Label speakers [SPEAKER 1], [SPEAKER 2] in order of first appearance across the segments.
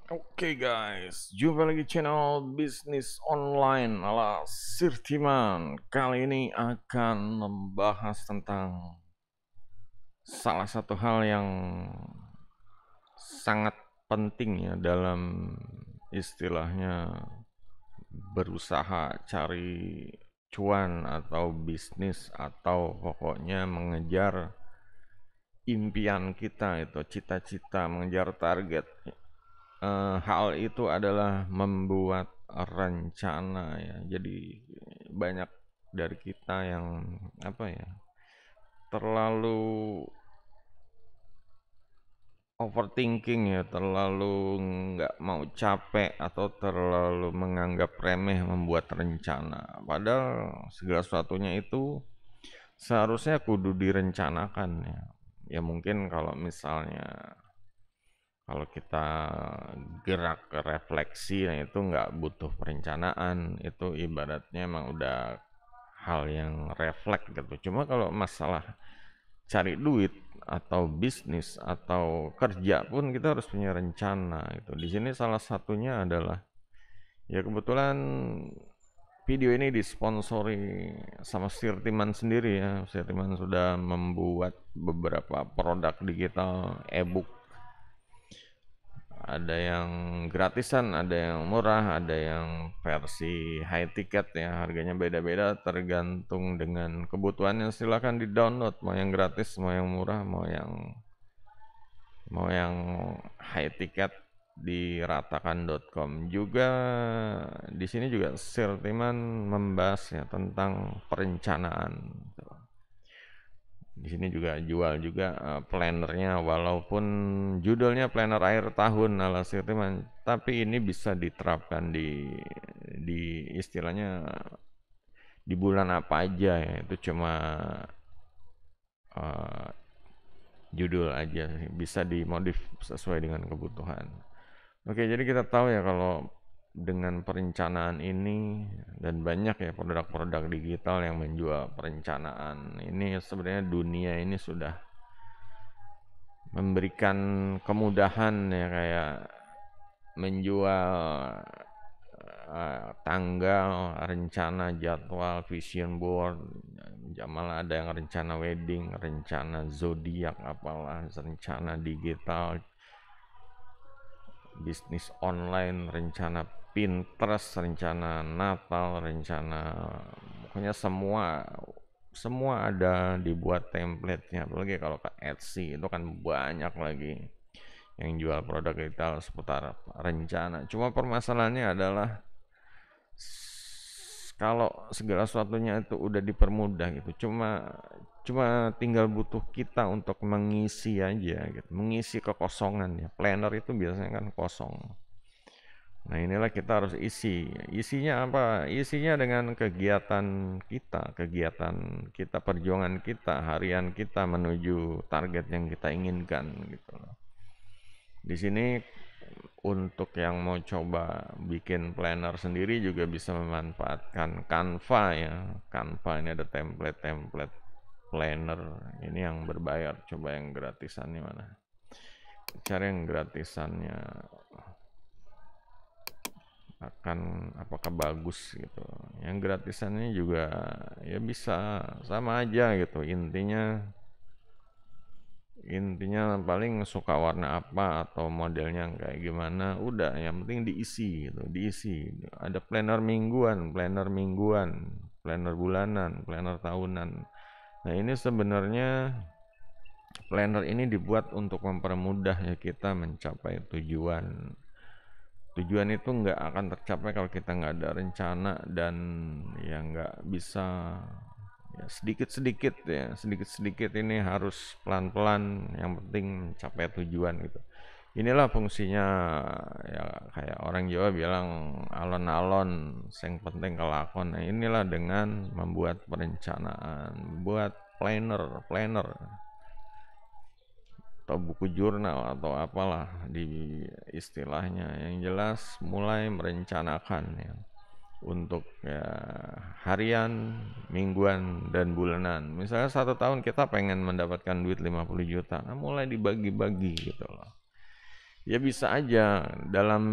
[SPEAKER 1] Oke guys, jumpa lagi channel bisnis online ala Sirtiman. Kali ini akan membahas tentang salah satu hal yang sangat penting ya dalam istilahnya berusaha cari cuan atau bisnis atau pokoknya mengejar impian kita itu cita-cita mengejar target. Hal itu adalah membuat rencana ya. Jadi banyak dari kita yang apa ya, terlalu overthinking ya, terlalu nggak mau capek atau terlalu menganggap remeh membuat rencana. Padahal segala sesuatunya itu seharusnya kudu direncanakan ya. Ya mungkin kalau kita gerak ke refleksi, nah itu nggak butuh perencanaan, itu ibaratnya emang udah hal yang refleks gitu. Cuma kalau masalah cari duit atau bisnis atau kerja pun kita harus punya rencana gitu. Di sini salah satunya adalah ya kebetulan video ini disponsori sama Sirtiman sendiri ya. Sirtiman sudah membuat beberapa produk digital e-book, ada yang gratisan, ada yang murah, ada yang versi high ticket ya, harganya beda-beda tergantung dengan kebutuhannya. Silahkan di download, mau yang gratis, mau yang murah, mau yang high ticket di ratakan.com. Juga di sini juga Sirtiman membahas ya tentang perencanaan. Di sini juga jual juga plannernya, walaupun judulnya planner akhir tahun ala Sirtiman, tapi ini bisa diterapkan di istilahnya di bulan apa aja ya. Itu cuma uh, judul aja, bisa dimodif sesuai dengan kebutuhan. Oke, jadi kita tahu ya kalau dengan perencanaan ini dan banyak ya produk-produk digital yang menjual perencanaan ini, sebenarnya dunia ini sudah memberikan kemudahan ya, kayak menjual tanggal, rencana, jadwal, vision board, malah ada yang rencana wedding, rencana zodiak, apalah, rencana digital, bisnis online, rencana Pinterest, rencana Natal, rencana pokoknya semua ada dibuat template-nya. Apalagi kalau ke Etsy itu kan banyak lagi yang jual produk digital seputar rencana. Cuma permasalahannya adalah kalau segala sesuatunya itu udah dipermudah gitu, cuma cuma tinggal butuh kita untuk mengisi aja gitu, mengisi kekosongan ya. Planner itu biasanya kan kosong. Nah, inilah kita harus isi. Isinya apa? Isinya dengan kegiatan kita, perjuangan kita, harian kita menuju target yang kita inginkan gitu loh. Di sini untuk yang mau coba bikin planner sendiri juga bisa memanfaatkan Canva ya. Canva ini ada template-template planner. Ini yang berbayar. Coba yang gratisannya mana? Cari yang gratisannya, akan apakah bagus gitu. Yang gratisannya juga ya bisa sama aja gitu. Intinya paling suka warna apa atau modelnya kayak gimana, udah yang penting diisi gitu, diisi. Ada planner mingguan, planner bulanan, planner tahunan. Nah, ini sebenarnya planner ini dibuat untuk mempermudah ya kita mencapai tujuan. Tujuan itu nggak akan tercapai kalau kita nggak ada rencana, dan ya nggak bisa ya, sedikit-sedikit ini harus pelan-pelan, yang penting mencapai tujuan gitu. Inilah fungsinya ya, kayak orang Jawa bilang alon-alon yang penting kelakon. Nah, inilah dengan membuat perencanaan, buat planner planner atau buku jurnal atau apalah di istilahnya. Yang jelas mulai merencanakan ya untuk ya, harian, mingguan, dan bulanan. Misalnya 1 tahun kita pengen mendapatkan duit 50 juta, nah mulai dibagi-bagi gitu loh. Ya bisa aja dalam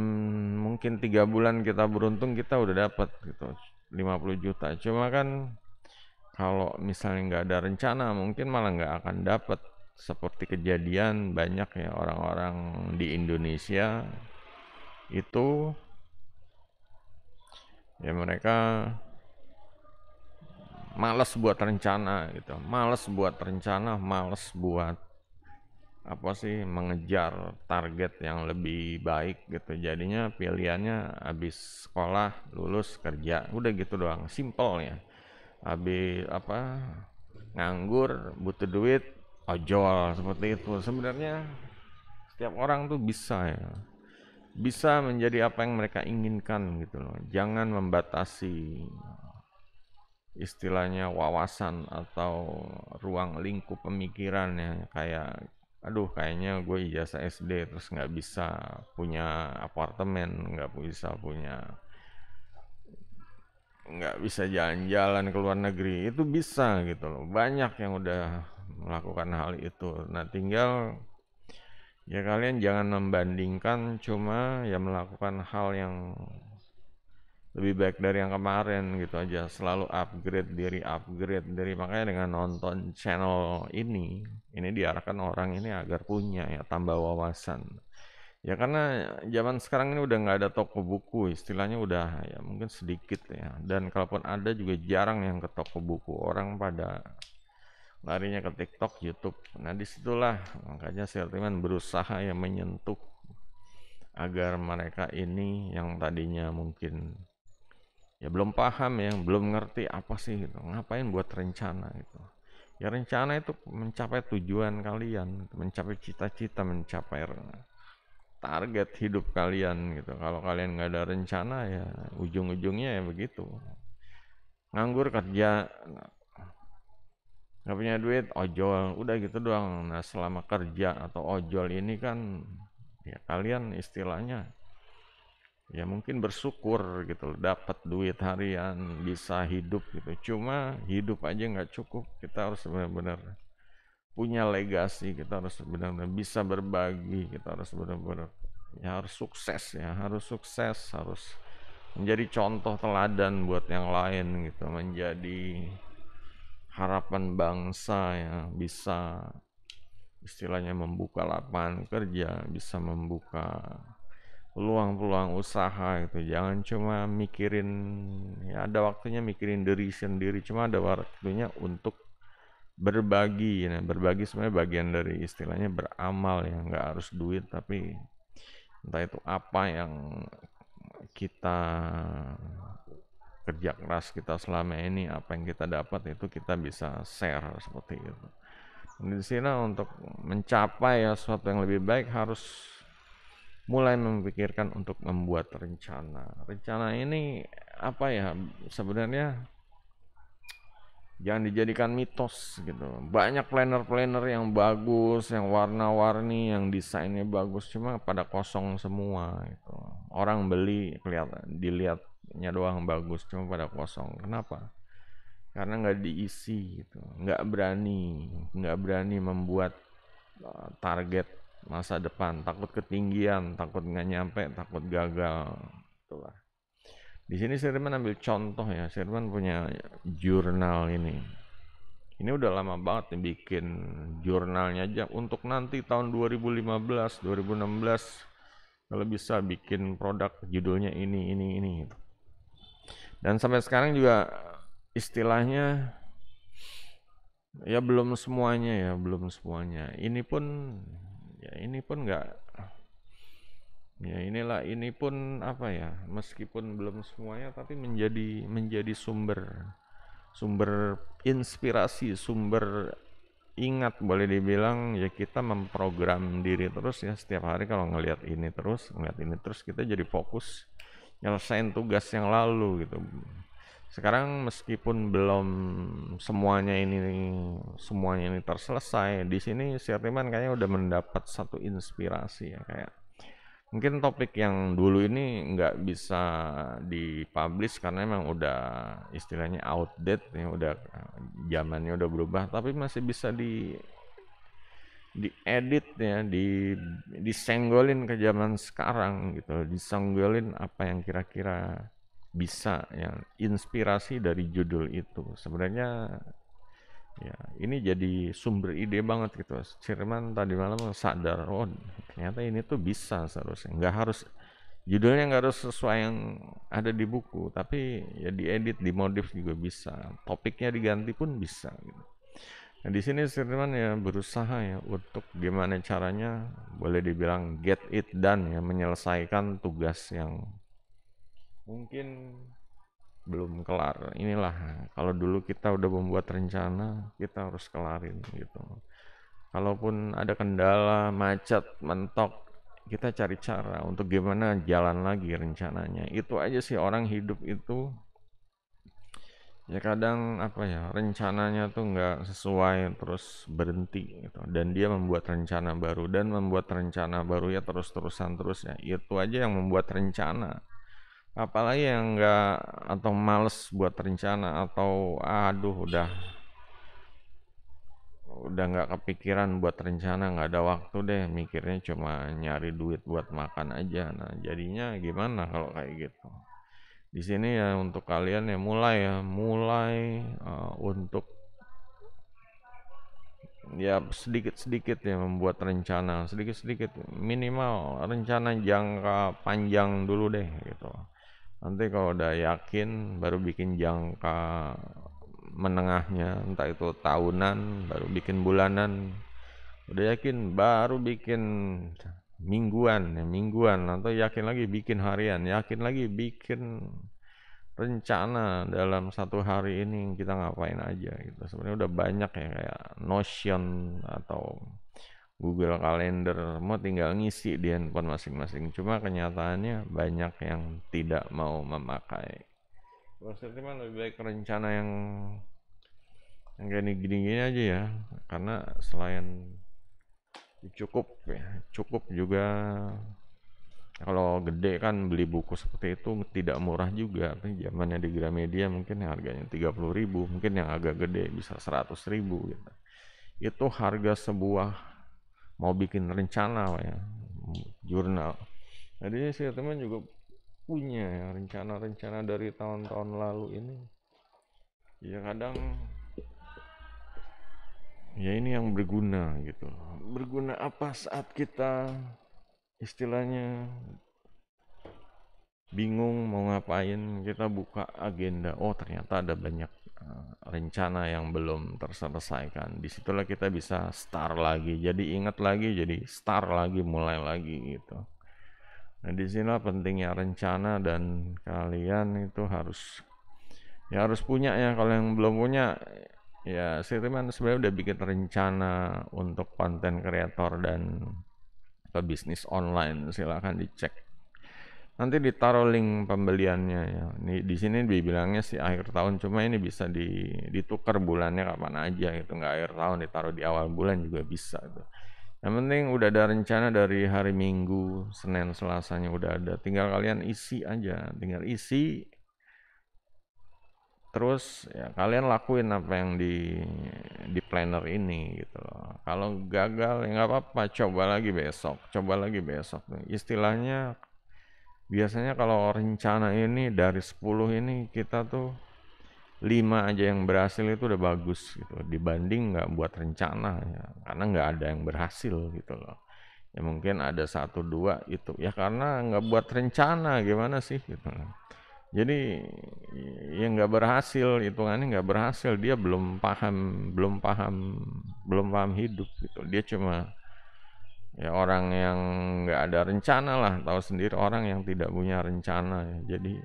[SPEAKER 1] mungkin 3 bulan kita beruntung kita udah dapat gitu 50 juta. Cuma kan kalau misalnya nggak ada rencana mungkin malah nggak akan dapat. Seperti kejadian banyak ya orang-orang di Indonesia itu ya mereka males buat rencana gitu, males buat rencana, males buat apa sih mengejar target yang lebih baik gitu. Jadinya pilihannya habis sekolah lulus kerja udah gitu doang, simple ya. Habis apa nganggur butuh duit ojol seperti itu. Sebenarnya setiap orang tuh bisa ya, bisa menjadi apa yang mereka inginkan gitu loh. Jangan membatasi istilahnya wawasan atau ruang lingkup pemikirannya kayak aduh kayaknya gue ijazah SD terus nggak bisa punya apartemen, nggak bisa jalan-jalan ke luar negeri. Itu bisa gitu loh, banyak yang udah melakukan hal itu. Nah tinggal ya kalian jangan membandingkan, cuma ya melakukan hal yang lebih baik dari yang kemarin gitu aja. Selalu upgrade diri. Makanya dengan nonton channel ini diarahkan orang ini agar punya ya tambah wawasan. Ya karena zaman sekarang ini udah nggak ada toko buku, istilahnya udah ya mungkin sedikit ya. Dan kalaupun ada juga jarang yang ke toko buku. Orang pada larinya ke TikTok, YouTube. Nah disitulah makanya Sirtiman berusaha ya menyentuh agar mereka ini yang tadinya mungkin ya belum paham ya, belum ngerti apa sih gitu. Ngapain buat rencana gitu. Ya rencana itu mencapai tujuan kalian, mencapai cita-cita, mencapai target hidup kalian gitu. Kalau kalian nggak ada rencana ya ujung-ujungnya ya begitu. Nganggur kerja, nggak punya duit, ojol, udah gitu doang. Nah selama kerja atau ojol ini kan ya kalian istilahnya ya mungkin bersyukur gitu loh, dapat duit harian bisa hidup gitu, cuma hidup aja nggak cukup. Kita harus benar-benar punya legasi, kita harus benar-benar bisa berbagi, kita harus benar-benar ya harus sukses ya, harus menjadi contoh teladan buat yang lain gitu, menjadi harapan bangsa ya, bisa istilahnya membuka lapangan kerja, bisa membuka peluang-peluang usaha gitu. Jangan cuma mikirin ya ada waktunya mikirin diri sendiri, cuma ada waktunya untuk berbagi. Nah, berbagi sebenarnya bagian dari istilahnya beramal ya, nggak harus duit tapi entah itu apa yang kita kerja keras kita selama ini, apa yang kita dapat itu kita bisa share seperti itu. Dan di sini untuk mencapai ya sesuatu yang lebih baik harus mulai memikirkan untuk membuat rencana. Rencana ini apa ya? Sebenarnya jangan dijadikan mitos gitu. Banyak planner-planner yang bagus, yang warna-warni, yang desainnya bagus, cuma pada kosong semua gitu. Orang beli kelihatan dilihatnya doang bagus, cuma pada kosong. Kenapa? Karena nggak diisi gitu, nggak berani membuat target masa depan, takut ketinggian, takut nggak nyampe, takut gagal. Itulah. Di sini Sirman ambil contoh ya, Sirman punya jurnal ini. Ini udah lama banget nih bikin jurnalnya aja untuk nanti tahun 2015, 2016 kalau bisa bikin produk judulnya ini gitu. Dan sampai sekarang juga istilahnya ya belum semuanya. Ini pun nggak ya inilah ini pun apa ya meskipun belum semuanya tapi menjadi sumber sumber inspirasi, sumber ingat boleh dibilang ya kita memprogram diri terus ya setiap hari kalau ngelihat ini terus kita jadi fokus nyelesain tugas yang lalu gitu. Sekarang meskipun belum semuanya ini terselesai, di sini Sirtiman kayaknya udah mendapat satu inspirasi ya kayak mungkin topik yang dulu ini nggak bisa dipublish karena emang udah istilahnya outdated ya, udah zamannya udah berubah, tapi masih bisa diedit ya, disenggolin ke zaman sekarang gitu, disenggolin apa yang kira-kira bisa, yang inspirasi dari judul itu. Sebenarnya ya ini jadi sumber ide banget gitu. Firman tadi malam sadar, oh ternyata ini tuh bisa seharusnya. Nggak harus judulnya nggak harus sesuai yang ada di buku, tapi ya diedit, dimodif juga bisa. Topiknya diganti pun bisa gitu. Nah, di sini Firman ya berusaha ya untuk gimana caranya boleh dibilang get it done ya, menyelesaikan tugas yang mungkin belum kelar. Inilah kalau dulu kita udah membuat rencana, kita harus kelarin gitu. Kalaupun ada kendala, macet, mentok, kita cari cara untuk gimana jalan lagi rencananya. Itu aja sih orang hidup itu. Ya kadang apa ya, rencananya tuh nggak sesuai terus berhenti gitu. Dan dia membuat rencana baru dan membuat rencana baru ya terus-terusan terus ya. Itu aja yang membuat rencana. Apalagi yang nggak atau males buat rencana atau aduh udah nggak kepikiran buat rencana, nggak ada waktu deh, mikirnya cuma nyari duit buat makan aja. Nah jadinya gimana kalau kayak gitu? Di sini ya untuk kalian ya mulai untuk ya sedikit-sedikit ya membuat rencana, sedikit-sedikit minimal rencana jangka panjang dulu deh gitu. Nanti kalau udah yakin baru bikin jangka menengahnya, entah itu tahunan, baru bikin bulanan. Udah yakin baru bikin mingguan atau yakin lagi bikin harian, yakin lagi bikin rencana dalam satu hari ini kita ngapain aja gitu. Sebenarnya udah banyak ya kayak Notion atau Google Calendar, mau tinggal ngisi di handphone masing-masing. Cuma kenyataannya banyak yang tidak mau memakai. Maksudnya mah lebih baik rencana yang kayak gini-gini aja ya, karena selain cukup juga kalau gede kan beli buku seperti itu tidak murah juga. Tapi zamannya di Gramedia mungkin harganya 30.000, mungkin yang agak gede bisa 100.000 gitu. Itu harga sebuah mau bikin rencana ya, jurnal. Jadi si teman juga punya ya rencana-rencana dari tahun-tahun lalu ini. Ya kadang ya ini yang berguna gitu. Berguna apa saat kita istilahnya bingung mau ngapain, kita buka agenda, oh ternyata ada banyak rencana yang belum terselesaikan. Disitulah kita bisa start lagi, jadi ingat lagi, jadi start lagi, mulai lagi gitu. Nah disinilah pentingnya rencana dan kalian itu harus punya ya. Kalau yang belum punya ya Sirman sebenarnya udah bikin rencana untuk konten kreator dan bisnis online, silahkan dicek. Nanti ditaruh link pembeliannya ya. Di sini dibilangnya sih akhir tahun, cuma ini bisa ditukar bulannya kapan aja gitu. Nggak akhir tahun, ditaruh di awal bulan juga bisa gitu. Yang penting udah ada rencana dari hari Minggu, Senin, Selasanya udah ada. Tinggal kalian isi aja, tinggal isi. Terus ya kalian lakuin apa yang di planner ini gitu loh. Kalau gagal ya nggak apa-apa, coba lagi besok. Istilahnya biasanya kalau rencana ini dari 10 ini kita tuh 5 aja yang berhasil itu udah bagus gitu. Dibanding nggak buat rencana ya. Karena nggak ada yang berhasil gitu loh. Ya mungkin ada 1-2 itu. Ya karena nggak buat rencana gimana sih gitu. Jadi yang nggak berhasil, hitungannya nggak berhasil. Dia belum paham hidup gitu. Dia cuma ya orang yang nggak ada rencana lah, tahu sendiri orang yang tidak punya rencana ya. Jadi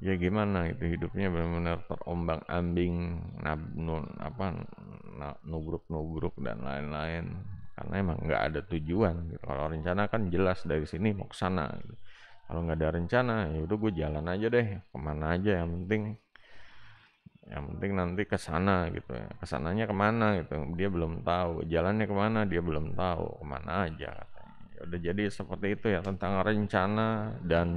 [SPEAKER 1] ya gimana itu hidupnya benar-benar terombang-ambing, nubruk-nubruk dan lain-lain karena emang nggak ada tujuan gitu. Kalau rencana kan jelas dari sini mau ke sana gitu. Kalau nggak ada rencana ya udah gue jalan aja deh kemana aja, yang penting nanti ke sana gitu ya, kesananya kemana gitu dia belum tahu, jalannya kemana dia belum tahu, kemana aja katanya. Ya udah, jadi seperti itu ya tentang rencana dan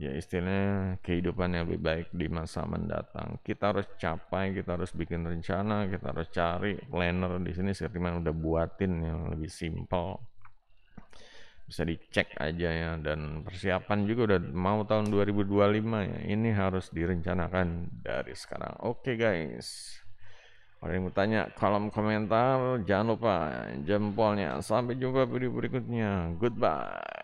[SPEAKER 1] ya istilahnya kehidupan yang lebih baik di masa mendatang. Kita harus capai, kita harus bikin rencana, kita harus cari planner di sini. Sirtiman udah buatin yang lebih simpel, bisa dicek aja ya, dan persiapan juga udah mau tahun 2025 ya. Ini harus direncanakan dari sekarang. Oke guys. Kalau yang mau tanya, kolom komentar, jangan lupa jempolnya. Sampai jumpa video berikutnya. Goodbye.